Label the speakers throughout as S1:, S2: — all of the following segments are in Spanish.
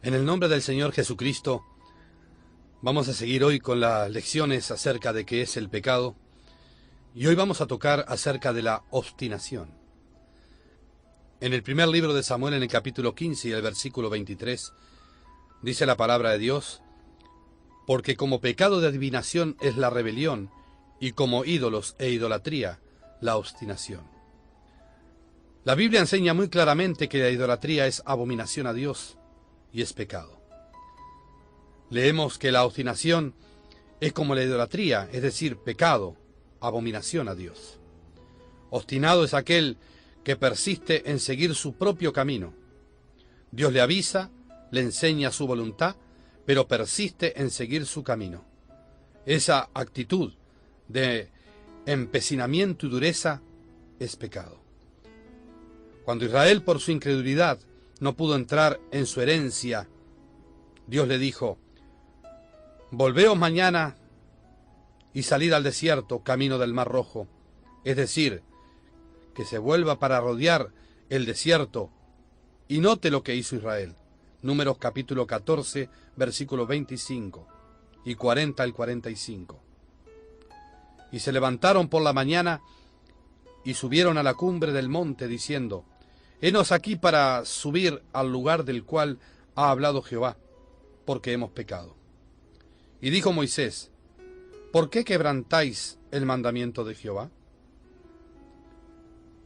S1: En el nombre del Señor Jesucristo, vamos a seguir hoy con las lecciones acerca de qué es el pecado, y hoy vamos a tocar acerca de la obstinación. En el primer libro de Samuel, en el capítulo 15 y el versículo 23, dice la palabra de Dios: porque como pecado de adivinación es la rebelión, y como ídolos e idolatría la obstinación. La Biblia enseña muy claramente que la idolatría es abominación a Dios y es pecado. Leemos que la obstinación es como la idolatría, es decir, pecado, abominación a Dios. Obstinado es aquel que persiste en seguir su propio camino. Dios le avisa, le enseña su voluntad, pero persiste en seguir su camino. Esa actitud de empecinamiento y dureza es pecado. Cuando Israel, por su incredulidad, no pudo entrar en su herencia, Dios le dijo: volveos mañana y salid al desierto, camino del Mar Rojo. Es decir, que se vuelva para rodear el desierto, y note lo que hizo Israel. Números capítulo 14, versículos 25 y 40 al 45. Y se levantaron por la mañana y subieron a la cumbre del monte, diciendo: henos aquí para subir al lugar del cual ha hablado Jehová, porque hemos pecado. Y dijo Moisés: ¿por qué quebrantáis el mandamiento de Jehová?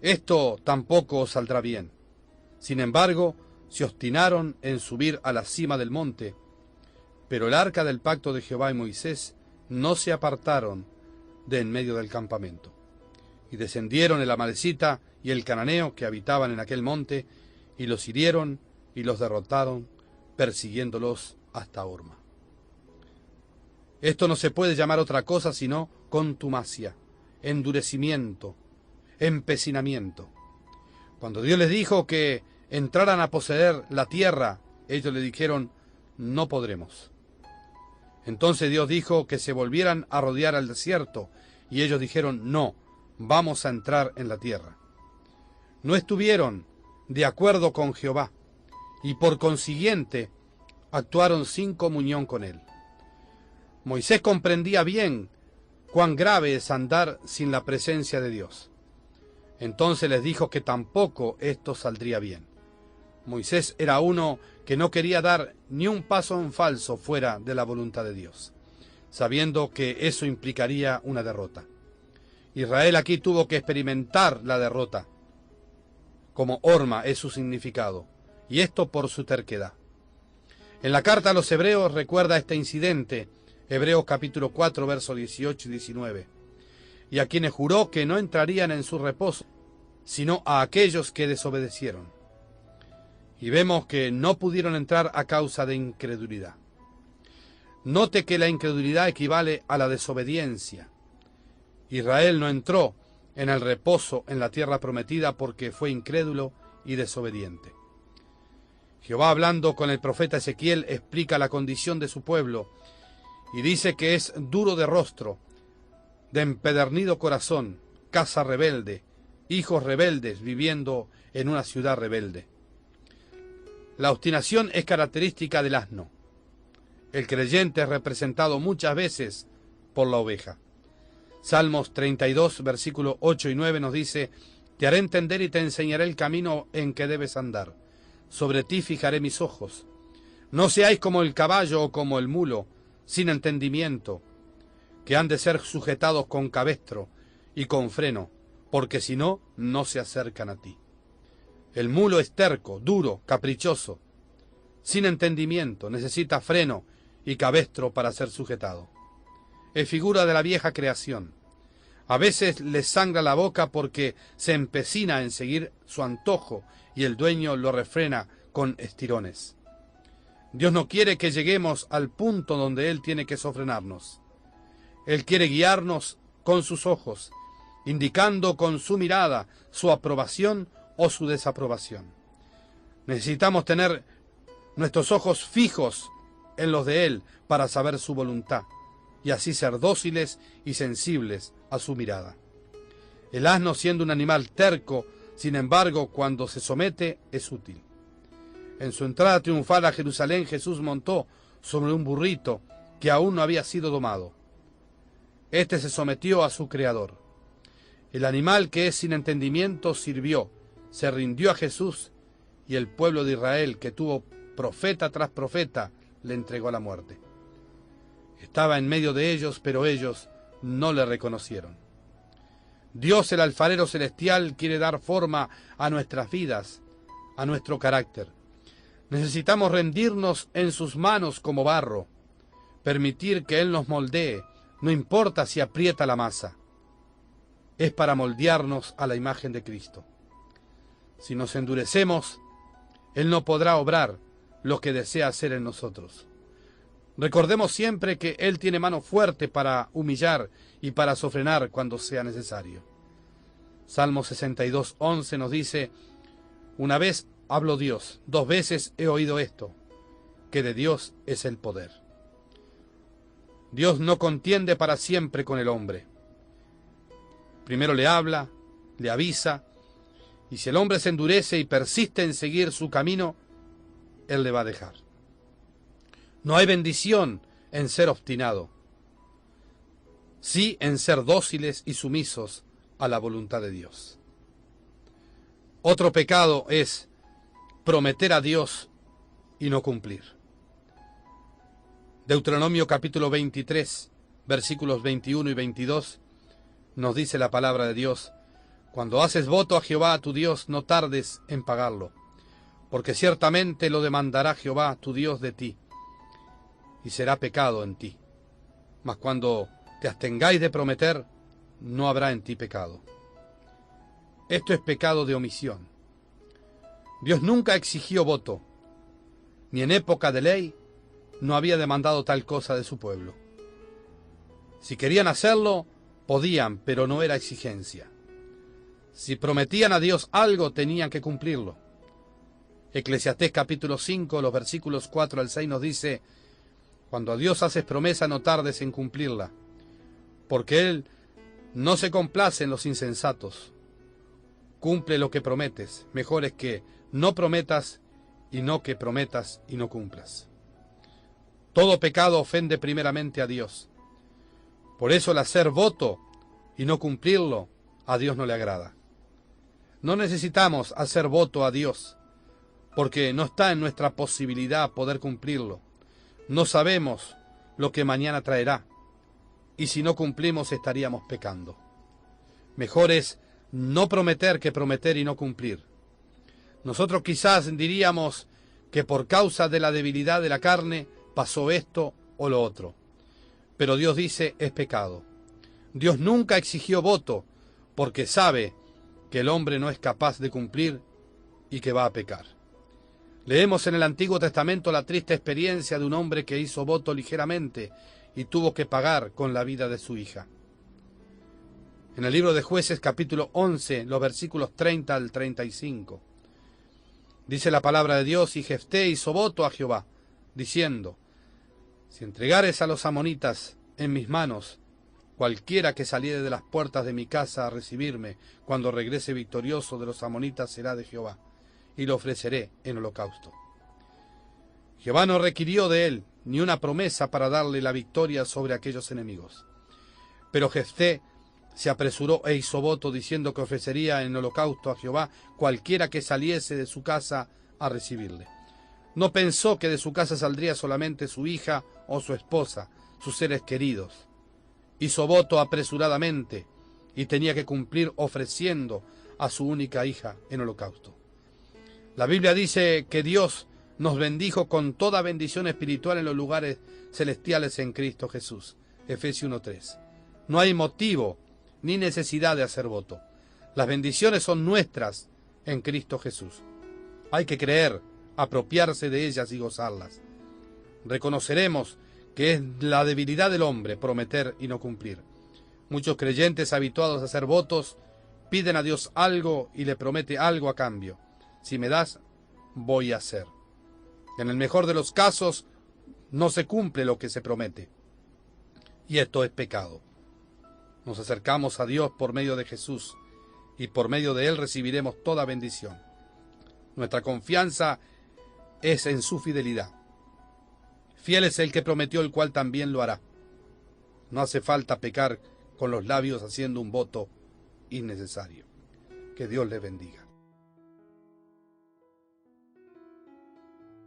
S1: Esto tampoco os saldrá bien. Sin embargo, se obstinaron en subir a la cima del monte, pero el arca del pacto de Jehová y Moisés no se apartaron de en medio del campamento. Y descendieron el amalecita y el cananeo que habitaban en aquel monte, y los hirieron y los derrotaron, persiguiéndolos hasta Horma. Esto no se puede llamar otra cosa sino contumacia, endurecimiento, empecinamiento. Cuando Dios les dijo que entraran a poseer la tierra, ellos le dijeron: no podremos. Entonces Dios dijo que se volvieran a rodear al desierto, y ellos dijeron: no, vamos a entrar en la tierra. No estuvieron de acuerdo con Jehová, y por consiguiente actuaron sin comunión con él. Moisés comprendía bien cuán grave es andar sin la presencia de Dios. Entonces les dijo que tampoco esto saldría bien. Moisés era uno que no quería dar ni un paso en falso fuera de la voluntad de Dios, sabiendo que eso implicaría una derrota. Israel aquí tuvo que experimentar la derrota, como Horma es su significado, y esto por su terquedad. En la carta a los Hebreos recuerda este incidente, Hebreos capítulo 4, versos 18 y 19, y a quienes juró que no entrarían en su reposo, sino a aquellos que desobedecieron. Y vemos que no pudieron entrar a causa de incredulidad. Note que la incredulidad equivale a la desobediencia. Israel no entró en el reposo en la tierra prometida porque fue incrédulo y desobediente. Jehová, hablando con el profeta Ezequiel, explica la condición de su pueblo y dice que es duro de rostro, de empedernido corazón, casa rebelde, hijos rebeldes viviendo en una ciudad rebelde. La obstinación es característica del asno. El creyente es representado muchas veces por la oveja. Salmos 32, versículos 8 y 9 nos dice: te haré entender y te enseñaré el camino en que debes andar. Sobre ti fijaré mis ojos. No seáis como el caballo o como el mulo, sin entendimiento, que han de ser sujetados con cabestro y con freno, porque si no, no se acercan a ti. El mulo es terco, duro, caprichoso, sin entendimiento, necesita freno y cabestro para ser sujetado. Es figura de la vieja creación. A veces le sangra la boca porque se empecina en seguir su antojo y el dueño lo refrena con estirones. Dios no quiere que lleguemos al punto donde Él tiene que sofrenarnos. Él quiere guiarnos con sus ojos, indicando con su mirada su aprobación o su desaprobación. Necesitamos tener nuestros ojos fijos en los de Él para saber su voluntad y así ser dóciles y sensibles a su mirada. El asno, siendo un animal terco, sin embargo, cuando se somete es útil. En su entrada triunfal a Jerusalén, Jesús montó sobre un burrito que aún no había sido domado. Este se sometió a su Creador. El animal que es sin entendimiento sirvió, se rindió a Jesús, y el pueblo de Israel, que tuvo profeta tras profeta, le entregó a la muerte. Estaba en medio de ellos, pero ellos no le reconocieron. Dios, el alfarero celestial, quiere dar forma a nuestras vidas, a nuestro carácter. Necesitamos rendirnos en sus manos como barro, permitir que Él nos moldee, no importa si aprieta la masa. Es para moldearnos a la imagen de Cristo. Si nos endurecemos, Él no podrá obrar lo que desea hacer en nosotros. Recordemos siempre que Él tiene mano fuerte para humillar y para sofrenar cuando sea necesario. Salmo 62:11 nos dice: una vez habló Dios, 2 veces he oído esto, que de Dios es el poder. Dios no contiende para siempre con el hombre. Primero le habla, le avisa, y si el hombre se endurece y persiste en seguir su camino, Él le va a dejar. No hay bendición en ser obstinado, sí en ser dóciles y sumisos a la voluntad de Dios. Otro pecado es prometer a Dios y no cumplir. Deuteronomio capítulo 23, versículos 21 y 22, nos dice la palabra de Dios: cuando haces voto a Jehová tu Dios, no tardes en pagarlo, porque ciertamente lo demandará Jehová tu Dios de ti, y será pecado en ti. Mas cuando te abstengáis de prometer, no habrá en ti pecado. Esto es pecado de omisión. Dios nunca exigió voto, ni en época de ley no había demandado tal cosa de su pueblo. Si querían hacerlo, podían, pero no era exigencia. Si prometían a Dios algo, tenían que cumplirlo. Eclesiastés capítulo 5, los versículos 4 al 6 nos dice: cuando a Dios haces promesa, no tardes en cumplirla, porque Él no se complace en los insensatos. Cumple lo que prometes. Mejor es que no prometas y no que prometas y no cumplas. Todo pecado ofende primeramente a Dios. Por eso el hacer voto y no cumplirlo, a Dios no le agrada. No necesitamos hacer voto a Dios, porque no está en nuestra posibilidad poder cumplirlo. No sabemos lo que mañana traerá, y si no cumplimos estaríamos pecando. Mejor es no prometer que prometer y no cumplir. Nosotros quizás diríamos que por causa de la debilidad de la carne pasó esto o lo otro, pero Dios dice es pecado. Dios nunca exigió voto, porque sabe que el hombre no es capaz de cumplir y que va a pecar. Leemos en el Antiguo Testamento la triste experiencia de un hombre que hizo voto ligeramente y tuvo que pagar con la vida de su hija. En el libro de Jueces capítulo 11, los versículos 30 al 35, dice la palabra de Dios: y Jefté hizo voto a Jehová, diciendo: si entregares a los amonitas en mis manos, cualquiera que saliere de las puertas de mi casa a recibirme, cuando regrese victorioso de los amonitas será de Jehová, y lo ofreceré en holocausto. Jehová no requirió de él ni una promesa para darle la victoria sobre aquellos enemigos. Pero Jefté se apresuró e hizo voto, diciendo que ofrecería en holocausto a Jehová cualquiera que saliese de su casa a recibirle. No pensó que de su casa saldría solamente su hija o su esposa, sus seres queridos. Hizo voto apresuradamente y tenía que cumplir ofreciendo a su única hija en holocausto. La Biblia dice que Dios nos bendijo con toda bendición espiritual en los lugares celestiales en Cristo Jesús. Efesios 1:3. No hay motivo ni necesidad de hacer voto. Las bendiciones son nuestras en Cristo Jesús. Hay que creer, apropiarse de ellas y gozarlas. Reconoceremos que es la debilidad del hombre prometer y no cumplir. Muchos creyentes habituados a hacer votos piden a Dios algo y le promete algo a cambio. Si me das, voy a hacer. En el mejor de los casos, no se cumple lo que se promete. Y esto es pecado. Nos acercamos a Dios por medio de Jesús, y por medio de Él recibiremos toda bendición. Nuestra confianza es en su fidelidad. Fiel es el que prometió, el cual también lo hará. No hace falta pecar con los labios haciendo un voto innecesario. Que Dios le bendiga.